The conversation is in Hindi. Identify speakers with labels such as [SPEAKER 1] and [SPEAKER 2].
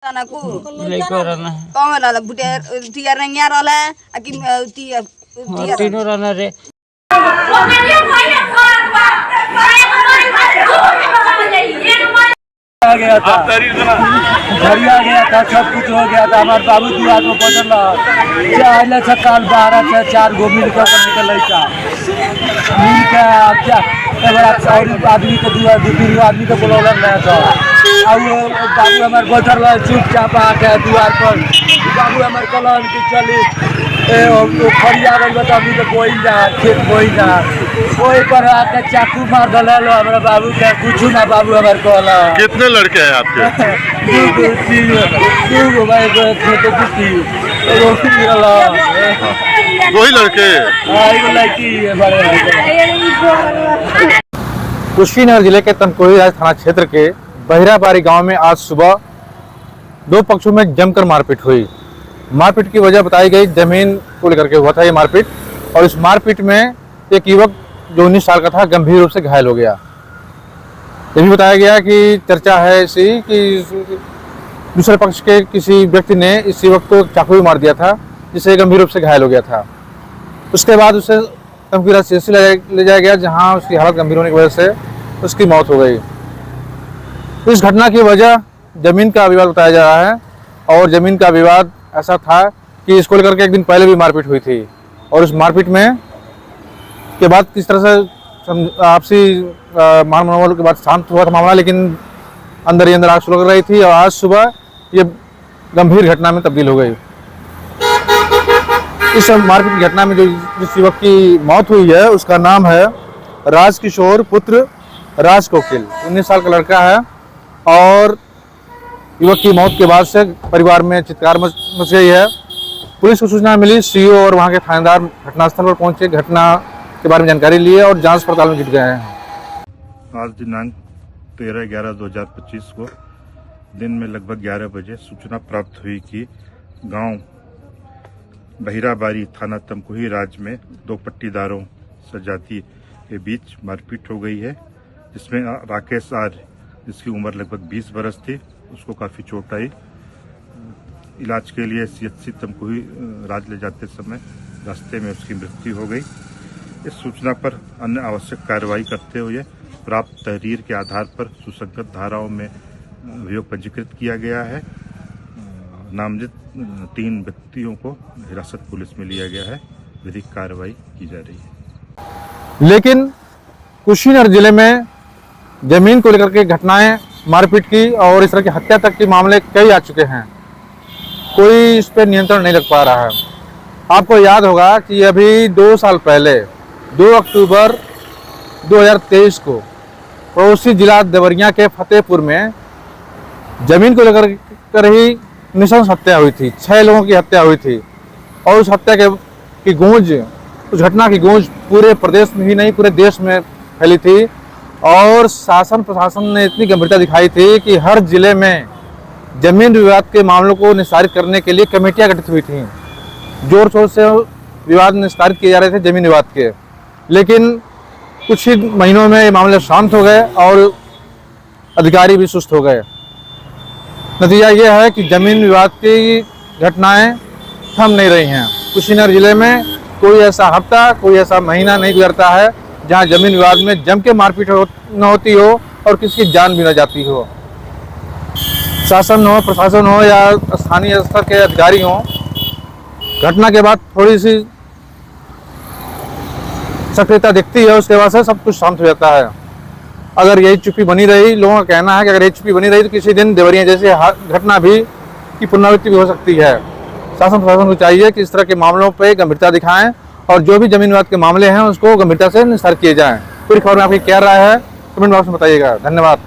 [SPEAKER 1] को लेको रहना कौन रहला बुटे तियार नंगिया रहला कि तियार तीनों रहना रे
[SPEAKER 2] आ गया था झरिया गया था, सब कुछ हो गया था। हमारे बाबू दुआ को पटल चाहे सकाल 12 से 4 गो मिल कर निकल था मिल के क्या बड़ा आदमी को दुआ 2-3 आदमी को बुला रहा था। अब बाबू हमारे बैठल रहे चुपचाप आके द्वार पर। बाबू हमारे कलन की चली खड़िया गई बता तो बोई जा खेत बोई जा कोई पर आके चाकू मार दला लो हमारे बाबू के कुछ ना। बाबू हमारे कहला
[SPEAKER 3] कितने लड़के हैं आपके?
[SPEAKER 2] दो भाई
[SPEAKER 3] वही लड़के
[SPEAKER 4] कुशीनगर जिले के तनकोही राज थाना क्षेत्र के बहिराबारी गांव में आज सुबह दो पक्षों में जमकर मारपीट हुई। मारपीट की वजह बताई गई जमीन को लेकर के हुआ था ये मारपीट, और इस मारपीट में एक युवक जो 19 साल का था गंभीर रूप से घायल हो गया। ये भी बताया गया कि चर्चा है ऐसी कि दूसरे पक्ष के किसी व्यक्ति ने इस युवक को चाकू मार दिया था जिससे गंभीर रूप से घायल हो गया था। उसके बाद उसे तमकीरा सीएचसी ले जाया गया जहां उसकी हालत गंभीर होने की वजह से उसकी मौत हो गई। इस घटना की वजह जमीन का विवाद बताया जा रहा है, और जमीन का विवाद ऐसा था कि इसको लेकर के एक दिन पहले भी मारपीट हुई थी, और उस मारपीट में के बाद किस तरह से आपसी मान मनोबल के बाद शांत हुआ था मामला, लेकिन अंदर ही अंदर आग सुलग रही थी और आज सुबह ये गंभीर घटना में तब्दील हो गई। इस मारपीट की घटना में जो जिस युवक की मौत हुई है उसका नाम है राजकिशोर पुत्र राज कोकिल, 19 साल का लड़का है। और युवक की मौत के बाद से परिवार में चित्कार मच गई है। पुलिस को सूचना मिली, सीओ और वहां के थानेदार घटनास्थल पर पहुंचे, घटना के बारे में जानकारी लिए और जांच पड़ताल में जुट गए हैं।
[SPEAKER 3] आज दिनांक 13/11/2025 को दिन में लगभग 11 बजे सूचना प्राप्त हुई कि गांव बहिराबारी थाना तमकोही राज में 2 पट्टीदारों सजाती के बीच मारपीट हो गई है, जिसमें राकेश आर जिसकी उम्र लगभग 20 बरस थी, उसको काफ़ी चोट आई। इलाज के लिए सीएचसी तमकोही राज ले जाते समय रास्ते में उसकी मृत्यु हो गई। इस सूचना पर अन्य आवश्यक कार्रवाई करते हुए प्राप्त तहरीर के आधार पर सुसंगत धाराओं में अभियोग पंजीकृत किया गया है। नामजद 3 व्यक्तियों को हिरासत पुलिस में लिया गया है, विधिक कार्रवाई की जा रही है।
[SPEAKER 4] लेकिन कुशीनगर जिले में जमीन को लेकर के घटनाएं मारपीट की और इस तरह की हत्या तक के मामले कई आ चुके हैं, कोई इस पर नियंत्रण नहीं लग पा रहा है। आपको याद होगा कि अभी 2 साल पहले 2 अक्टूबर 2023 को पड़ोसी जिला देवरिया के फतेहपुर में जमीन को लेकर कर ही नृशंस हत्या हुई थी। 6 लोगों की हत्या हुई थी, और उस हत्या की गूंज, उस घटना की गूंज पूरे प्रदेश में ही नहीं पूरे देश में फैली थी। और शासन प्रशासन ने इतनी गंभीरता दिखाई थी कि हर जिले में जमीन विवाद के मामलों को निस्तारित करने के लिए कमेटियां गठित हुई थी। जोर शोर से विवाद निस्तारित किए जा रहे थे जमीन विवाद के, लेकिन कुछ ही महीनों में ये मामले शांत हो गए और अधिकारी भी सुस्त हो गए। नतीजा ये है कि जमीन विवाद की घटनाएं थम नहीं रही हैं। कुशीनगर जिले में कोई ऐसा हफ्ता, कोई ऐसा महीना नहीं गुजरता है जहां जमीन विवाद में जम के मारपीट न होती हो और किसी की जान भी न जाती हो। शासन हो, प्रशासन हो या स्थानीय स्तर के अधिकारी हो, घटना के बाद थोड़ी सी सक्रियता दिखती है, उसके बाद से सब कुछ शांत हो जाता है। अगर यही चुप्पी बनी रही, लोगों का कहना है कि अगर यही चुप्पी बनी रही तो किसी दिन देवरिया जैसे घटना भी की पुनरावृत्ति भी हो सकती है। शासन प्रशासन को चाहिए कि इस तरह के मामलों पर गंभीरता दिखाएं और जो भी जमीन विवाद के मामले हैं उसको गंभीरता से निस्तारित किए जाएं। पूरी खबर में आपकी क्या राय है कमेंट बॉक्स में बताइएगा। धन्यवाद।